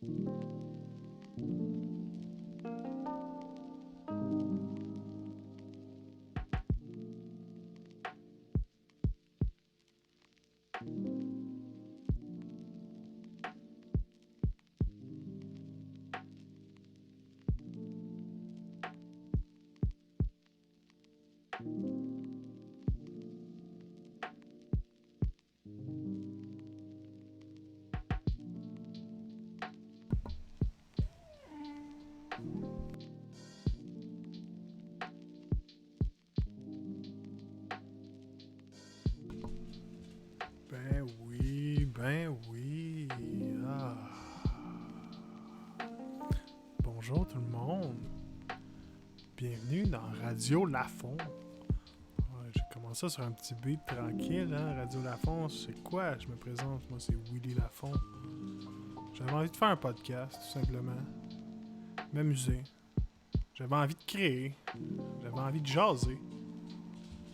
Ben oui. Ah. Bonjour tout le monde. Bienvenue dans Radio Lafond. Ouais, j'ai commencé sur un petit beat tranquille, hein. Radio Lafond, c'est quoi? Je me présente, moi c'est Willy Lafond. J'avais envie de faire un podcast, tout simplement. M'amuser. J'avais envie de créer. J'avais envie de jaser.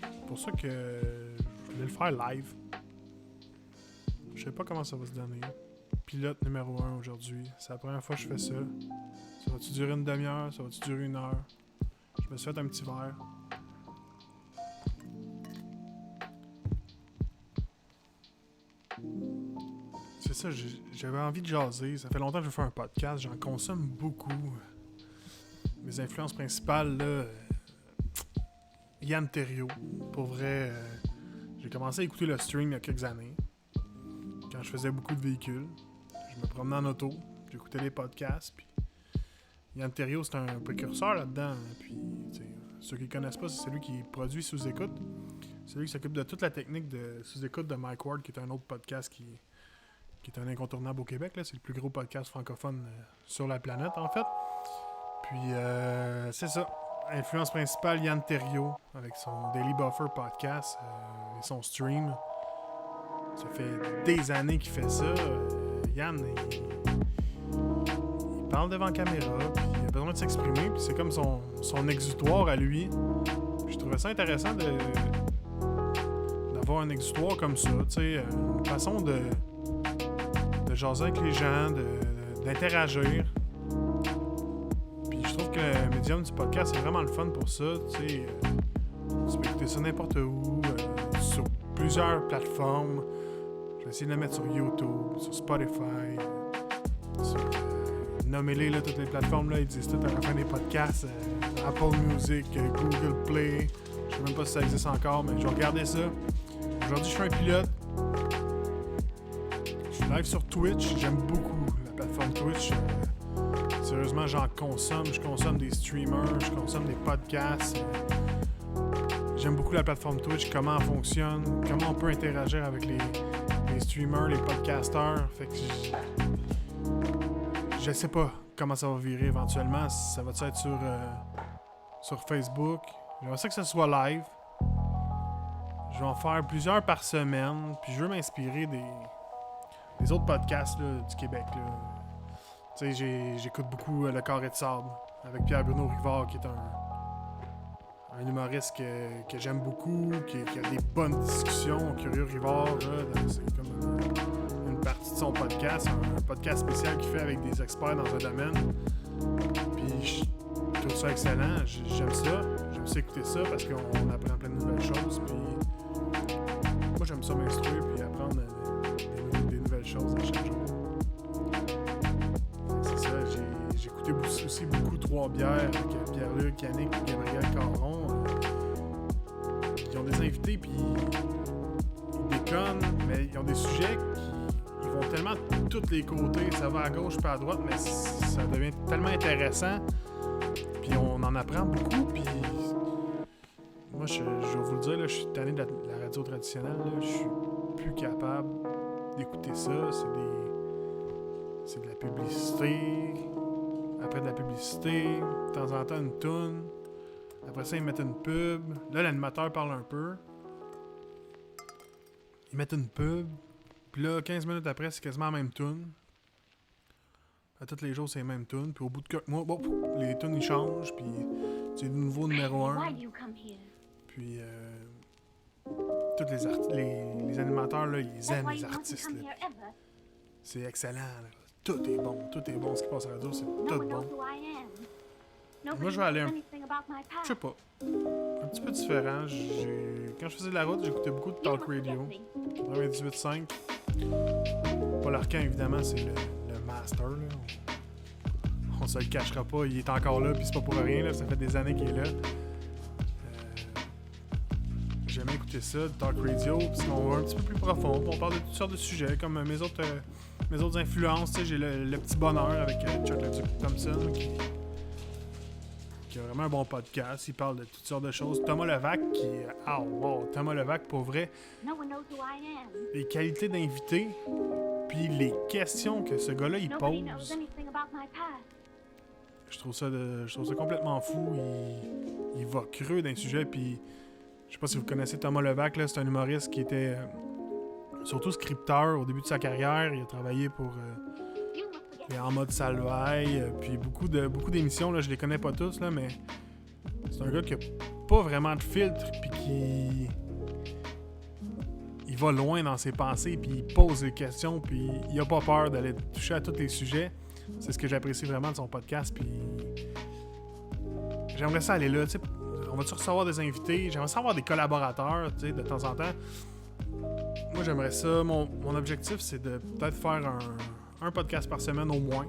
C'est pour ça que je voulais le faire live. Je sais pas comment ça va se donner. Pilote numéro 1 aujourd'hui. C'est la première fois que je fais ça. Ça va-tu durer une demi-heure? Ça va-tu durer 1 heure? Je me suis fait un petit verre. C'est ça, j'avais envie de jaser. Ça fait longtemps que je veux faire un podcast. J'en consomme beaucoup. Mes influences principales, là... Yann Terriot. Pour vrai, j'ai commencé à écouter le stream il y a quelques années. Quand je faisais beaucoup de véhicules. Je me promenais en auto. J'écoutais les podcasts. Puis Yann Terriot, c'est un précurseur là-dedans. Hein, puis, ceux qui ne connaissent pas, c'est celui qui produit Sous-Écoute. C'est celui qui s'occupe de toute la technique de Sous-Écoute de Mike Ward, qui est un autre podcast qui est un incontournable au Québec. Là. C'est le plus gros podcast francophone sur la planète, en fait. Puis, c'est ça. Influence principale, Yann Terriot, avec son Daily Buffer podcast et son stream. Ça fait des années qu'il fait ça. Yann, il parle devant la caméra, puis il a besoin de s'exprimer, puis c'est comme son exutoire à lui. Puis je trouvais ça intéressant d'avoir un exutoire comme ça, tu sais, une façon de jaser avec les gens, d'interagir. Puis je trouve que le médium du podcast c'est vraiment le fun pour ça, tu sais. Tu peux écouter ça n'importe où, sur plusieurs plateformes. Je vais essayer de le mettre sur YouTube, sur Spotify, sur nommez-les là, toutes les plateformes là, ils disent tout à la fin des podcasts, Apple Music, Google Play, je sais même pas si ça existe encore, mais je vais regarder ça. Aujourd'hui je fais un pilote. Je suis live sur Twitch, j'aime beaucoup la plateforme Twitch. Sérieusement j'en consomme, je consomme des streamers, je consomme des podcasts. J'aime beaucoup la plateforme Twitch, comment elle fonctionne, comment on peut interagir avec les streamers, les podcasters. Fait que je sais pas comment ça va virer éventuellement. Ça va être sur Facebook. J'aimerais ça que ce soit live. Je vais en faire plusieurs par semaine. Puis je veux m'inspirer des autres podcasts là, du Québec. Tu sais, j'écoute beaucoup Le Carré de Sable avec Pierre-Bruno Rivard qui est un humoriste que j'aime beaucoup, qui a des bonnes discussions. Curieux Rivard, là, c'est comme une partie de son podcast, un podcast spécial qu'il fait avec des experts dans un domaine. Puis je trouve ça excellent, j'aime ça. J'aime ça écouter ça parce qu'on apprend plein de nouvelles choses. Puis moi j'aime ça m'instruire puis apprendre des nouvelles choses à chaque jour. C'est ça, j'ai écouté aussi beaucoup Trois Bières avec Pierre-Luc, Yannick et Gabriel Caron. Ils ont des invités puis ils déconnent, mais ils ont des sujets qui vont tellement de tous les côtés. Ça va à gauche pas à droite, mais ça devient tellement intéressant. Puis on en apprend beaucoup. Puis moi, je vais vous le dire, là, je suis tanné de la radio traditionnelle. Là, je suis plus capable d'écouter ça. C'est de la publicité. Après de la publicité, de temps en temps une toune. Après ça, ils mettent une pub. Là, l'animateur parle un peu. Ils mettent une pub. Puis là, 15 minutes après, c'est quasiment la même toune. À tous les jours, c'est la même toune. Puis au bout de quelques mois, bon, les tunes, ils changent. Puis c'est de nouveau numéro 1. Puis tous les animateurs, là, ils aiment les artistes. Là. C'est excellent. Là. tout est bon. Tout est bon. Ce qui passe à la radio, c'est tout bon. Moi, je vais aller je sais pas. Un petit peu différent. Quand je faisais de la route, j'écoutais beaucoup de talk radio. 98.5. Paul Arcand, évidemment, c'est le master. Là. On se le cachera pas. Il est encore là, puis c'est pas pour rien. Là. Ça fait des années qu'il est là. J'aimais écouter ça, de talk radio, parce qu'on va un petit peu plus profond. On parle de toutes sortes de sujets, comme mes autres influences. J'ai le petit bonheur avec Chuck Thompson, qui a vraiment un bon podcast. Il parle de toutes sortes de choses. Thomas Levac, Thomas Levac, pour vrai. Les qualités d'invité, puis les questions que ce gars-là, il pose. Je trouve ça complètement fou. Il va creux dans les sujets, puis je sais pas si vous connaissez Thomas Levac, là, c'est un humoriste qui était surtout scripteur au début de sa carrière. Il a travaillé pour En mode Salvaille, puis beaucoup d'émissions, là, je les connais pas tous, là, mais c'est un gars qui a pas vraiment de filtre, puis il va loin dans ses pensées, puis il pose des questions, puis il a pas peur d'aller toucher à tous les sujets. C'est ce que j'apprécie vraiment de son podcast, puis j'aimerais ça aller là, tu sais. On va-tu recevoir des invités? J'aimerais ça avoir des collaborateurs, tu sais, de temps en temps. Moi, j'aimerais ça. Mon objectif, c'est de peut-être faire un podcast par semaine au moins.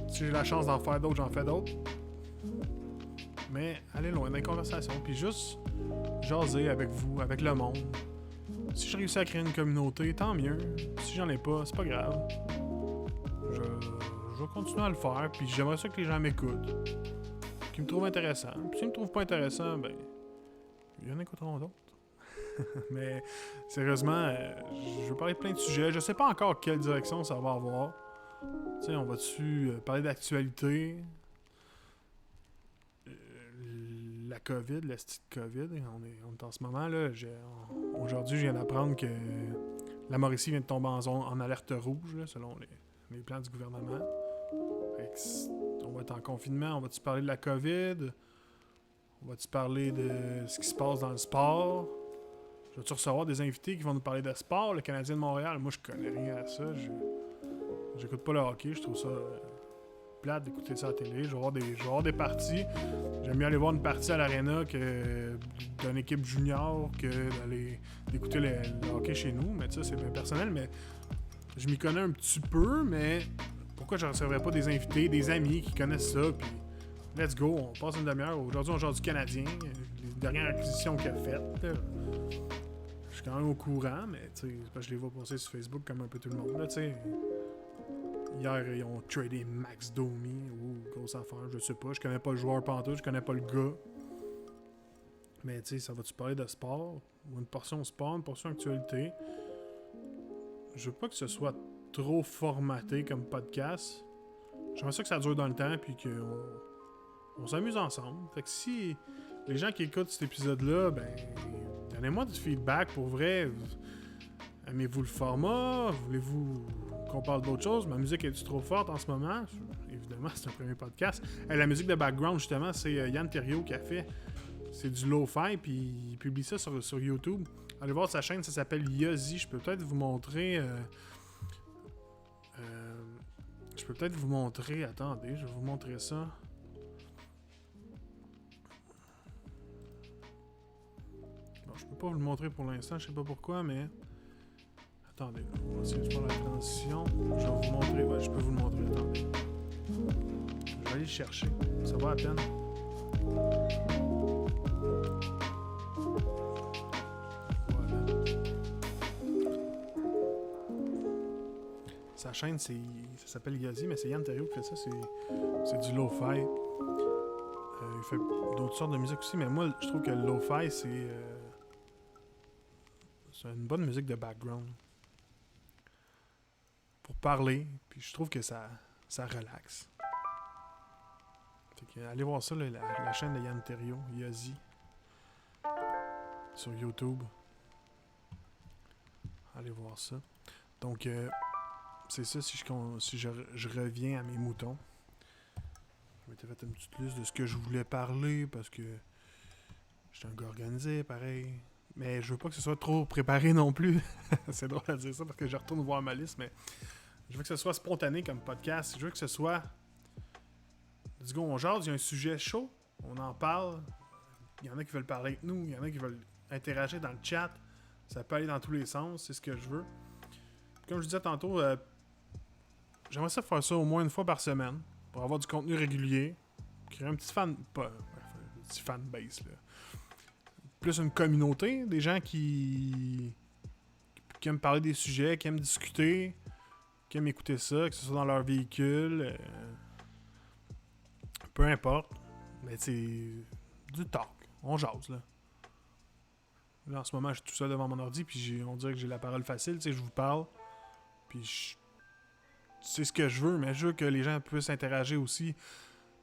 Si j'ai la chance d'en faire d'autres, j'en fais d'autres. Mais aller loin dans les conversations, puis juste jaser avec vous, avec le monde. Si je réussis à créer une communauté, tant mieux. Si j'en ai pas, c'est pas grave. Je vais continuer à le faire, puis j'aimerais ça que les gens m'écoutent. Qui me trouvent intéressant. Puis s'ils me trouvent pas intéressant, ben, il y en écouteront d'autres. Mais sérieusement, je veux parler de plein de sujets. Je sais pas encore quelle direction ça va avoir. Tu sais, on va-tu parler d'actualité? La COVID, la petite COVID, on est en ce moment là. Aujourd'hui, je viens d'apprendre que la Mauricie vient de tomber en alerte rouge, là, selon les plans du gouvernement. On va être en confinement. On va-tu parler de la COVID? On va-tu parler de ce qui se passe dans le sport? Je vais-tu recevoir des invités qui vont nous parler de sport? Le Canadien de Montréal, moi, je connais rien à ça. J'écoute pas le hockey. Je trouve ça plate d'écouter ça à la télé. Je vais voir des parties. J'aime mieux aller voir une partie à l'aréna d'une équipe junior que d'écouter le hockey chez nous. Mais ça, c'est bien personnel. Mais je m'y connais un petit peu, mais pourquoi je ne recevrais pas des invités, des amis qui connaissent ça, puis let's go, on passe une demi-heure. Aujourd'hui, on genre du Canadien, les dernières acquisitions qu'il a faites. Là. Je suis quand même au courant, mais tu sais, je les vois passer sur Facebook comme un peu tout le monde. Là, hier, ils ont tradé Max Domi, grosse affaire, je sais pas. Je connais pas le joueur pantoute, je connais pas le gars. Mais tu sais, ça va-tu parler de sport? Ou une portion sport, une portion actualité? Je veux pas que ce soit trop formaté comme podcast. J'aimerais ça que ça dure dans le temps puis qu'on s'amuse ensemble. Fait que si les gens qui écoutent cet épisode-là, ben, donnez-moi du feedback pour vrai. Aimez-vous le format? Voulez-vous qu'on parle d'autre chose? Ma musique est trop forte en ce moment? Évidemment, c'est un premier podcast. La musique de background, justement, c'est Yann Terriot qui a fait. C'est du lo-fi, puis il publie ça sur YouTube. Allez voir sa chaîne, ça s'appelle Yozzy. Je peux peut-être vous montrer... Attendez, je vais vous montrer ça. Bon, je peux pas vous le montrer pour l'instant, je sais pas pourquoi, mais... Attendez, on va essayer de faire la transition. Je vais vous montrer, ouais, je peux vous le montrer, attendez. Je vais aller le chercher, ça va à peine. Sa chaîne, ça s'appelle Yozzy, mais c'est Yann Terriot qui fait ça, c'est du lo-fi. Il fait d'autres sortes de musique aussi, mais moi, je trouve que le lo-fi, c'est une bonne musique de background. Pour parler, puis je trouve que ça relaxe. Fait que, allez voir ça, la chaîne de Yann Terriot, Yozzy, sur YouTube. Allez voir ça. Donc, c'est ça, si je reviens à mes moutons. Je m'étais fait une petite liste de ce que je voulais parler parce que j'étais un gars organisé, pareil. Mais je veux pas que ce soit trop préparé non plus. C'est drôle à dire ça parce que je retourne voir ma liste, mais Je veux que ce soit spontané comme podcast. Je veux que ce soit... Let's go, on jase, il y a un sujet chaud, on en parle. Il y en a qui veulent parler avec nous, il y en a qui veulent interagir dans le chat. Ça peut aller dans tous les sens, c'est ce que je veux. Comme je disais tantôt, j'aimerais ça faire ça au moins une fois par semaine pour avoir du contenu régulier. Créer un petit un petit fanbase, là. Plus une communauté, des gens qui aiment parler des sujets, qui aiment discuter, qui aiment écouter ça, que ce soit dans leur véhicule. Peu importe. Mais c'est du talk. On jase, là. Là, en ce moment, je suis tout seul devant mon ordi, puis on dirait que j'ai la parole facile. Tu sais, je vous parle. Puis c'est ce que je veux, mais je veux que les gens puissent interagir aussi.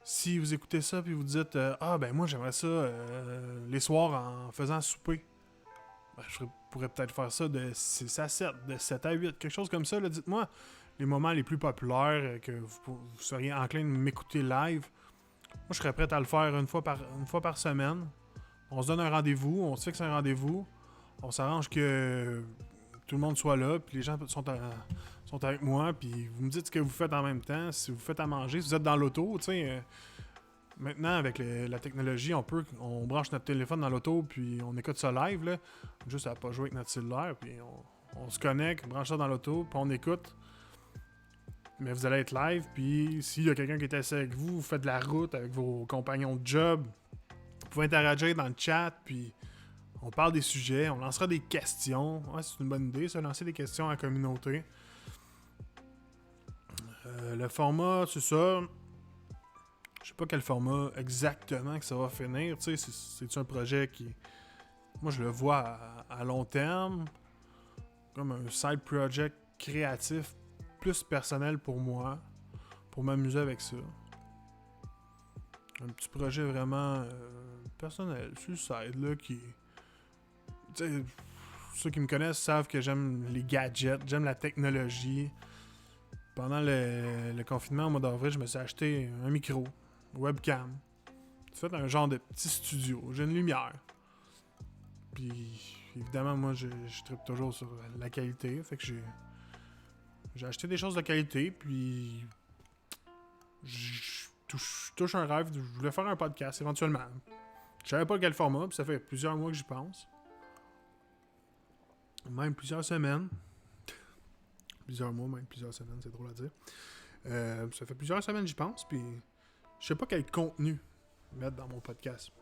Si vous écoutez ça, puis vous dites ah, ben moi, j'aimerais ça les soirs en faisant souper. Ben, je pourrais peut-être faire ça de 6 à 7, de 7 à 8, quelque chose comme ça. Là. Dites-moi les moments les plus populaires que vous seriez enclin de m'écouter live. Moi, je serais prêt à le faire une fois par semaine. On se donne un rendez-vous, on se fixe un rendez-vous. On s'arrange que tout le monde soit là, puis les gens sont avec moi, puis vous me dites ce que vous faites en même temps. Si vous faites à manger, si vous êtes dans l'auto, tu sais... maintenant, avec la technologie, on branche notre téléphone dans l'auto, puis on écoute ça live, là. Juste à pas jouer avec notre cellulaire, puis on se connecte, on branche ça dans l'auto, puis on écoute. Mais vous allez être live, puis s'il y a quelqu'un qui est assis avec vous, vous faites de la route avec vos compagnons de job, vous pouvez interagir dans le chat, puis on parle des sujets, on lancera des questions. Ouais, c'est une bonne idée, ça, lancer des questions à la communauté. Le format, c'est ça. Je sais pas quel format exactement que ça va finir. Tu sais, c'est un projet qui... Moi, je le vois à long terme. Comme un side project créatif plus personnel pour moi. Pour m'amuser avec ça. Un petit projet vraiment personnel, sur le side, là, qui... Tu sais, ceux qui me connaissent savent que j'aime les gadgets, j'aime la technologie. Pendant le confinement, au mois d'avril, je me suis acheté un micro. Webcam. J'ai fait un genre de petit studio. J'ai une lumière. Puis, évidemment, moi, je tripe toujours sur la qualité. Fait que j'ai acheté des choses de qualité. Puis, je touche un rêve. Je voulais faire un podcast éventuellement. Je savais pas quel format. Puis ça fait plusieurs mois que j'y pense. Même plusieurs semaines. Plusieurs mois, même plusieurs semaines. C'est drôle à dire. Ça fait plusieurs semaines que j'y pense. Puis... je sais pas quel contenu mettre dans mon podcast.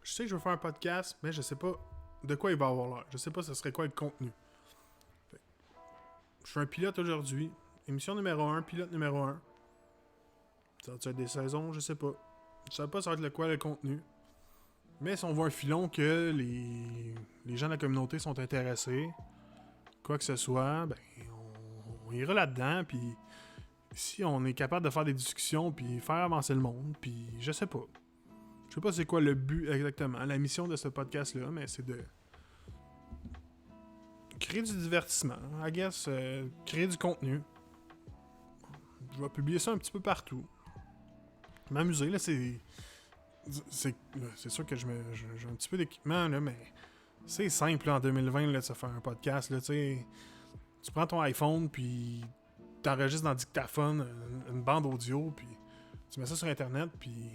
Je sais que je veux faire un podcast, mais je sais pas de quoi il va avoir l'air. Je sais pas ce serait quoi le contenu. Je suis un pilote aujourd'hui. Émission numéro 1, pilote numéro 1. Ça va être des saisons, je sais pas. Je sais pas ça va être quoi le contenu. Mais si on voit un filon que les gens de la communauté sont intéressés, quoi que ce soit, ben on ira là-dedans, puis si on est capable de faire des discussions puis faire avancer le monde, puis je sais pas. Je sais pas c'est quoi le but exactement, la mission de ce podcast-là, mais c'est de créer du divertissement, I guess, créer du contenu. Je vais publier ça un petit peu partout. M'amuser, là, c'est sûr que j'ai un petit peu d'équipement, là, mais c'est simple, là, en 2020, là, de se faire un podcast, là, tu sais. Tu prends ton iPhone, puis t'enregistres dans le dictaphone une bande audio, puis tu mets ça sur Internet, puis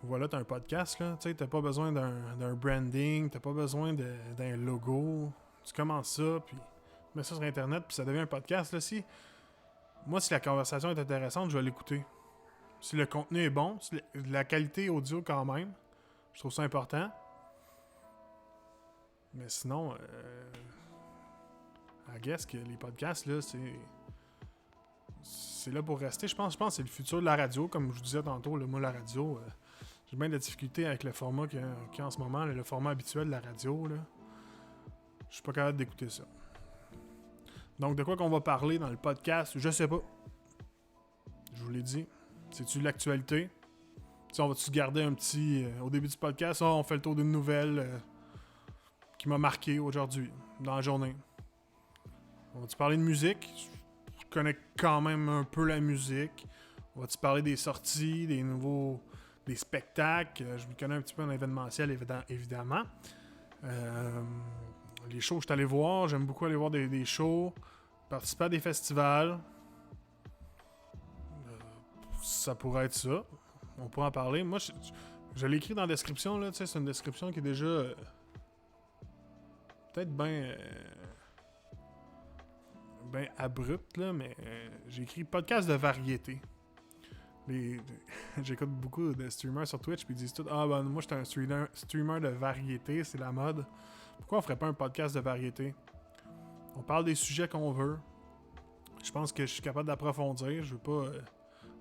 voilà, t'as un podcast, là. Tu sais, t'as pas besoin d'un branding, t'as pas besoin d'un logo. Tu commences ça, puis tu mets ça sur Internet, puis ça devient un podcast, là. Si la conversation est intéressante, je vais l'écouter. Si le contenu est bon, si la qualité audio quand même, je trouve ça important. Mais sinon, I guess que les podcasts, là, c'est là pour rester. Je pense que c'est le futur de la radio. Comme je vous disais tantôt, là, moi, la radio, j'ai bien de la difficulté avec le format qu'il y a en ce moment, le format habituel de la radio. Là. Je suis pas capable d'écouter ça. Donc, de quoi qu'on va parler dans le podcast, je sais pas. Je vous l'ai dit. C'est-tu l'actualité? T'sais, on va-tu garder un petit... au début du podcast, on fait le tour d'une nouvelle qui m'a marqué aujourd'hui, dans la journée. On va-tu parler de musique? Je connais quand même un peu la musique. On va-tu parler des sorties, des spectacles? Je me connais un petit peu en événementiel, évidemment. Les shows que je suis allé voir, j'aime beaucoup aller voir des shows. Participer à des festivals. Ça pourrait être ça. On pourrait en parler. Moi, je l'ai écrit dans la description, là. Tu sais, c'est une description qui est déjà... peut-être bien... ben abrupte, là, mais j'ai écrit podcast de variété. J'écoute beaucoup de streamers sur Twitch, puis ils disent tout: ah ben moi j'étais un streamer de variété, c'est la mode. Pourquoi on ferait pas un podcast de variété? On parle des sujets qu'on veut. Je pense que je suis capable d'approfondir. Je veux pas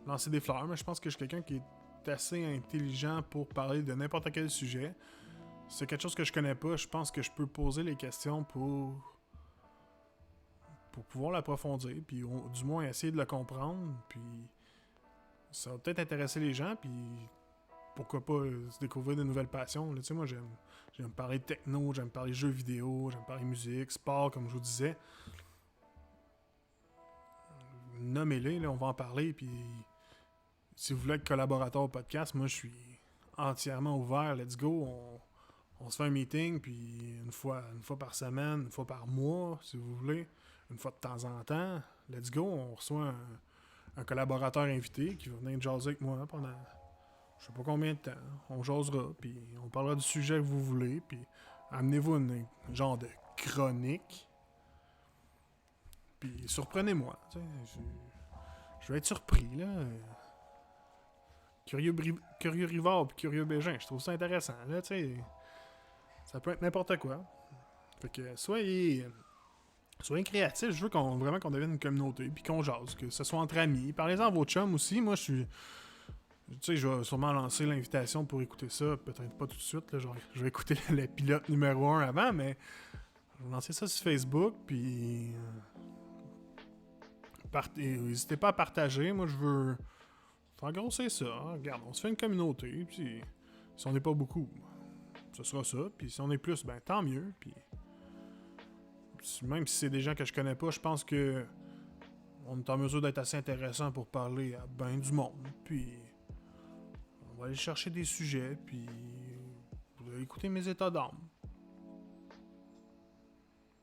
lancer des fleurs, mais je pense que je suis quelqu'un qui est assez intelligent pour parler de n'importe quel sujet. Si c'est quelque chose que je connais pas, je pense que je peux poser les questions pour pouvoir l'approfondir, puis du moins essayer de le comprendre, puis ça va peut-être intéresser les gens, puis pourquoi pas se découvrir de nouvelles passions. Tu sais, moi, j'aime parler de techno, j'aime parler jeux vidéo, j'aime parler musique, sport, comme je vous disais. Nommez-les, là, on va en parler, puis si vous voulez être collaborateur au podcast, moi, je suis entièrement ouvert. Let's go, on se fait un meeting, puis une fois par semaine, une fois par mois, si vous voulez, une fois de temps en temps. Let's go, on reçoit un collaborateur invité qui va venir jaser avec moi pendant je sais pas combien de temps. On jasera, puis on parlera du sujet que vous voulez, puis amenez-vous un genre de chronique, puis surprenez-moi. Je vais être surpris, là. Curieux Rivard puis Curieux Bégin, je trouve ça intéressant, là, tu sais. Ça peut être n'importe quoi. Fait que soyez créatifs. Je veux vraiment qu'on devienne une communauté, puis qu'on jase, que ce soit entre amis. Parlez-en à vos chums aussi. Moi, je suis... Tu sais, je vais sûrement lancer l'invitation pour écouter ça. Peut-être pas tout de suite. Là, je vais écouter le pilote numéro 1 avant, mais je vais lancer ça sur Facebook, puis... N'hésitez pas à partager. Moi, je veux faire grossir ça. Regarde, on se fait une communauté, puis si on n'est pas beaucoup, ce sera ça. Puis si on est plus, ben tant mieux. Puis même si c'est des gens que je connais pas, je pense que on est en mesure d'être assez intéressant pour parler à ben du monde. Puis on va aller chercher des sujets, puis vous allez écouter mes états d'âme.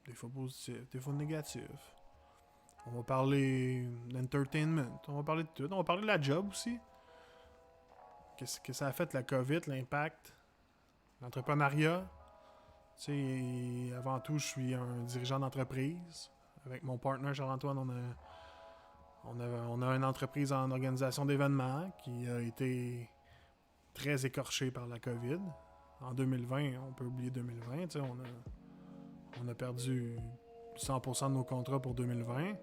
Des fois positifs, des fois négatifs. On va parler d'entertainment, on va parler de tout. On va parler de la job aussi. Qu'est-ce que ça a fait la COVID, l'impact, l'entrepreneuriat. Tu sais, avant tout, je suis un dirigeant d'entreprise. Avec mon partner Charles-Antoine, on a une entreprise en organisation d'événements qui a été très écorchée par la COVID. En 2020, on peut oublier 2020, tu sais, on a perdu 100% de nos contrats pour 2020.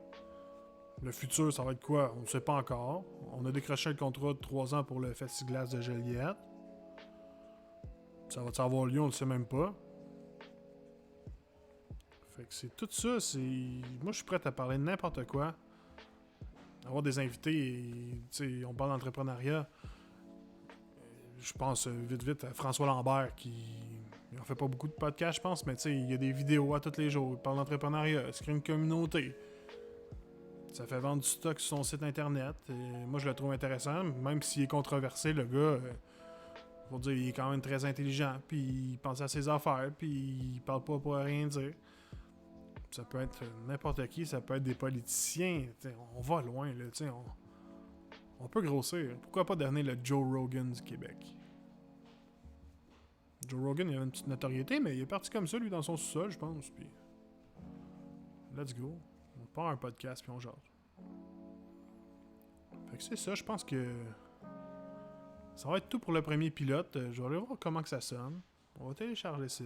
Le futur, ça va être quoi? On ne sait pas encore. On a décroché le contrat de 3 ans pour le Festiglas de Joliette. Ça va-tu avoir lieu? On ne le sait même pas. Fait que c'est tout ça. Moi, je suis prêt à parler de n'importe quoi. Avoir des invités, tu sais, on parle d'entrepreneuriat. Je pense vite à François Lambert qui... Il en fait pas beaucoup de podcasts, je pense, mais tu sais, il y a des vidéos à tous les jours. Il parle d'entrepreneuriat, il se crée une communauté. Ça fait vendre du stock sur son site internet. Et moi, je le trouve intéressant, même s'il est controversé, le gars. Faut dire, il est quand même très intelligent, puis il pense à ses affaires, puis il parle pas pour rien dire. Ça peut être n'importe qui, ça peut être des politiciens. T'sais, on va loin, là. On peut grossir. Pourquoi pas devenir le Joe Rogan du Québec? Joe Rogan, il avait une petite notoriété, mais il est parti comme ça, lui, dans son sous-sol, je pense. Puis, let's go. On part un podcast, puis on jase. Fait que c'est ça, je pense que ça va être tout pour le premier pilote. Je vais aller voir comment que ça sonne. On va télécharger ça.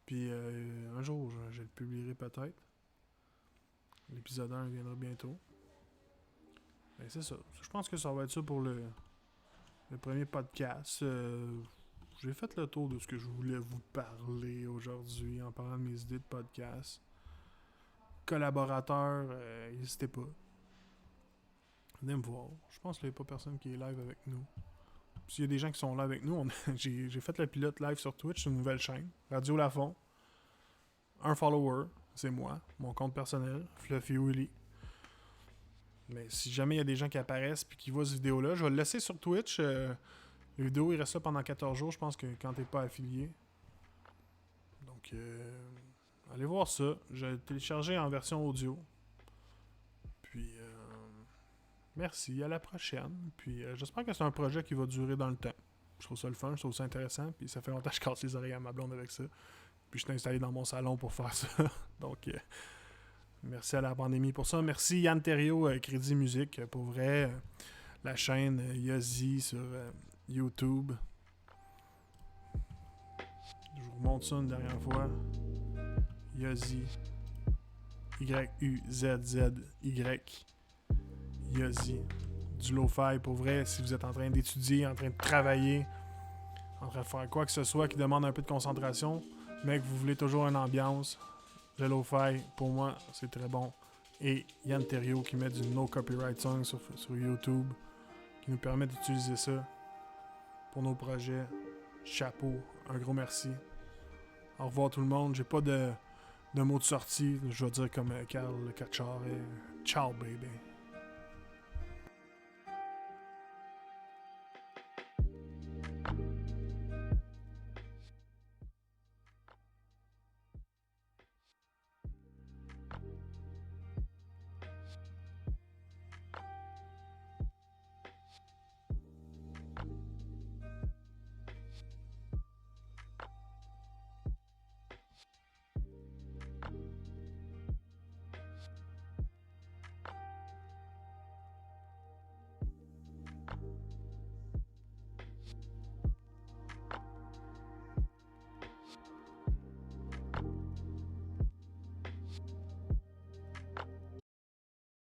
Puis un jour, je le publierai peut-être. L'épisode 1 viendra bientôt. Ben c'est ça. Je pense que ça va être ça pour le premier podcast. J'ai fait le tour de ce que je voulais vous parler aujourd'hui en parlant de mes idées de podcast. Collaborateurs, n'hésitez pas. Venez me voir. Je pense qu'il n'y a pas personne qui est live avec nous. S'il y a des gens qui sont là avec nous, j'ai fait le pilote live sur Twitch, c'est une nouvelle chaîne. Radio Lafont. Un follower, c'est moi, mon compte personnel, Fluffy Willy. Mais si jamais il y a des gens qui apparaissent et qui voient cette vidéo-là, je vais le laisser sur Twitch. La vidéo, il reste là pendant 14 jours, je pense que quand t'es pas affilié. Donc, allez voir ça. Je l'ai téléchargé en version audio. merci, à la prochaine. Puis j'espère que c'est un projet qui va durer dans le temps. Je trouve ça le fun, je trouve ça intéressant. Puis ça fait longtemps que je casse les oreilles à ma blonde avec ça. Puis je suis installé dans mon salon pour faire ça. Donc, merci à la pandémie pour ça. Merci Yann Terriot, Crédit Musique, pour vrai. La chaîne Yozzy sur YouTube. Je vous remonte ça une dernière fois. Yozzy. Y-U-Z-Z-Y. Yozzy. Du lo-fi, pour vrai, si vous êtes en train d'étudier, en train de travailler, en train de faire quoi que ce soit qui demande un peu de concentration, mais que vous voulez toujours une ambiance, le lo-fi, pour moi, c'est très bon. Et Yann Terriot qui met du no copyright song sur YouTube, qui nous permet d'utiliser ça pour nos projets. Chapeau, un gros merci. Au revoir tout le monde. J'ai pas de mots de sortie. Je vais dire comme Carl le Catchard. Ciao baby.